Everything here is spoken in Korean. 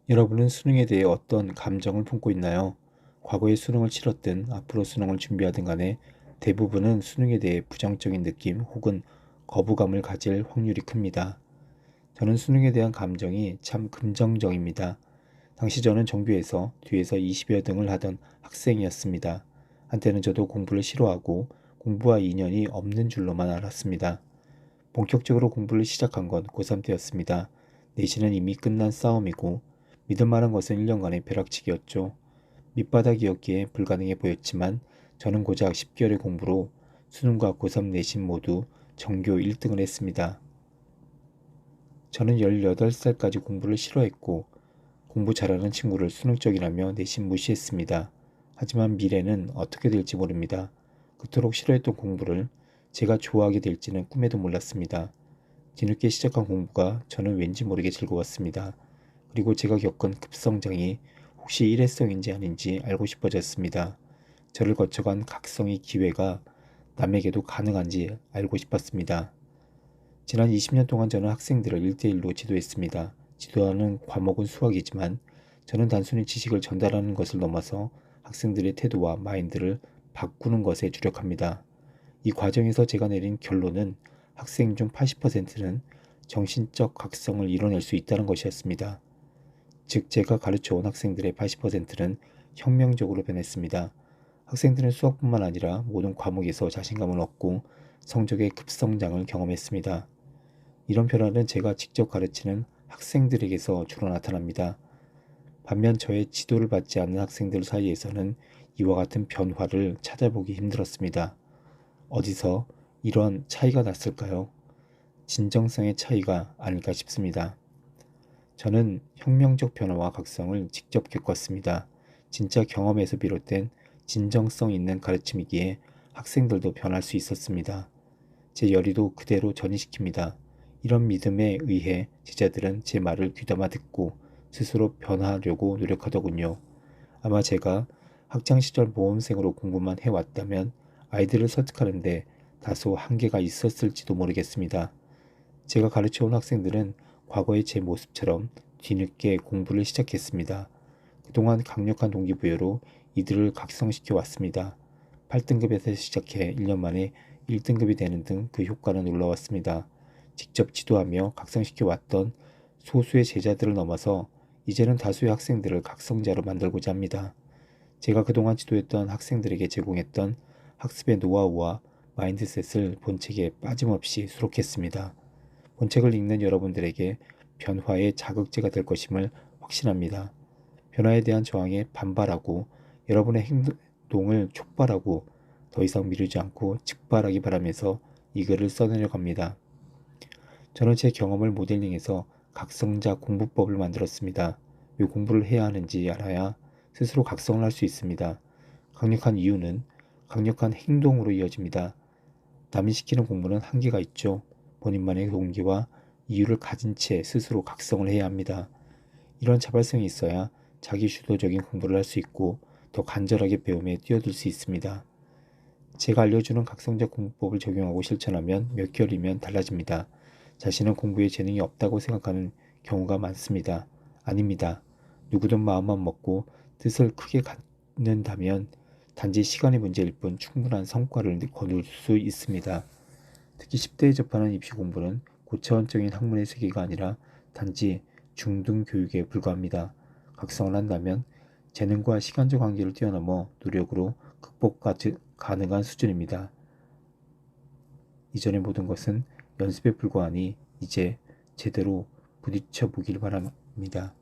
여러분은 수능에 대해 어떤 감정을 품고 있나요? 과거에 수능을 치렀든 앞으로 수능을 준비하든 간에 대부분은 수능에 대해 부정적인 느낌 혹은 거부감을 가질 확률이 큽니다. 저는 수능에 대한 감정이 참 긍정적입니다. 당시 저는 정규에서 뒤에서 20여 등을 하던 학생이었습니다. 한때는 저도 공부를 싫어하고 공부와 인연이 없는 줄로만 알았습니다. 본격적으로 공부를 시작한 건 고3 때였습니다. 내신은 이미 끝난 싸움이고 믿을 만한 것은 1년간의 벼락치기였죠. 밑바닥이었기에 불가능해 보였지만 저는 고작 10개월의 공부로 수능과 고3 내신 모두 전교 1등을 했습니다. 저는 18살까지 공부를 싫어했고 공부 잘하는 친구를 수능적이라며 내신 무시했습니다. 하지만 미래는 어떻게 될지 모릅니다. 그토록 싫어했던 공부를 제가 좋아하게 될지는 꿈에도 몰랐습니다. 뒤늦게 시작한 공부가 저는 왠지 모르게 즐거웠습니다. 그리고 제가 겪은 급성장이 혹시 일회성인지 아닌지 알고 싶어졌습니다. 저를 거쳐간 각성의 기회가 남에게도 가능한지 알고 싶었습니다. 지난 20년 동안 저는 학생들을 1대1로 지도했습니다. 지도하는 과목은 수학이지만 저는 단순히 지식을 전달하는 것을 넘어서 학생들의 태도와 마인드를 바꾸는 것에 주력합니다. 이 과정에서 제가 내린 결론은 학생 중 80%는 정신적 각성을 이뤄낼 수 있다는 것이었습니다. 즉 제가 가르쳐온 학생들의 80%는 혁명적으로 변했습니다. 학생들은 수학뿐만 아니라 모든 과목에서 자신감을 얻고 성적의 급성장을 경험했습니다. 이런 변화는 제가 직접 가르치는 학생들에게서 주로 나타납니다. 반면 저의 지도를 받지 않는 학생들 사이에서는 이와 같은 변화를 찾아보기 힘들었습니다. 어디서 이런 차이가 났을까요? 진정성의 차이가 아닐까 싶습니다. 저는 혁명적 변화와 각성을 직접 겪었습니다. 진짜 경험에서 비롯된 진정성 있는 가르침이기에 학생들도 변할 수 있었습니다. 제 열의도 그대로 전이시킵니다. 이런 믿음에 의해 제자들은 제 말을 귀담아 듣고 스스로 변화하려고 노력하더군요. 아마 제가 학창시절 모범생으로 공부만 해왔다면 아이들을 설득하는데 다소 한계가 있었을지도 모르겠습니다. 제가 가르쳐온 학생들은 과거의 제 모습처럼 뒤늦게 공부를 시작했습니다. 그동안 강력한 동기부여로 이들을 각성시켜 왔습니다. 8등급에서 시작해 1년 만에 1등급이 되는 등 그 효과는 놀라웠습니다. 직접 지도하며 각성시켜 왔던 소수의 제자들을 넘어서 이제는 다수의 학생들을 각성자로 만들고자 합니다. 제가 그동안 지도했던 학생들에게 제공했던 학습의 노하우와 마인드셋을 본책에 빠짐없이 수록했습니다. 본책을 읽는 여러분들에게 변화의 자극제가 될 것임을 확신합니다. 변화에 대한 저항에 반발하고 여러분의 행동을 촉발하고 더 이상 미루지 않고 즉발하기 바라면서 이 글을 써내려 갑니다. 저는 제 경험을 모델링해서 각성자 공부법을 만들었습니다. 왜 공부를 해야 하는지 알아야 스스로 각성을 할 수 있습니다. 강력한 이유는 강력한 행동으로 이어집니다. 남이 시키는 공부는 한계가 있죠. 본인만의 동기와 이유를 가진 채 스스로 각성을 해야 합니다. 이런 자발성이 있어야 자기 주도적인 공부를 할 수 있고 더 간절하게 배움에 뛰어들 수 있습니다. 제가 알려주는 각성적 공부법을 적용하고 실천하면 몇 개월이면 달라집니다. 자신은 공부에 재능이 없다고 생각하는 경우가 많습니다. 아닙니다. 누구든 마음만 먹고 뜻을 크게 갖는다면 단지 시간의 문제일 뿐 충분한 성과를 거둘 수 있습니다. 특히 10대에 접하는 입시 공부는 고차원적인 학문의 세계가 아니라 단지 중등 교육에 불과합니다. 각성을 한다면 재능과 시간적 한계를 뛰어넘어 노력으로 극복 가능한 수준입니다. 이전의 모든 것은 연습에 불과하니 이제 제대로 부딪혀 보길 바랍니다.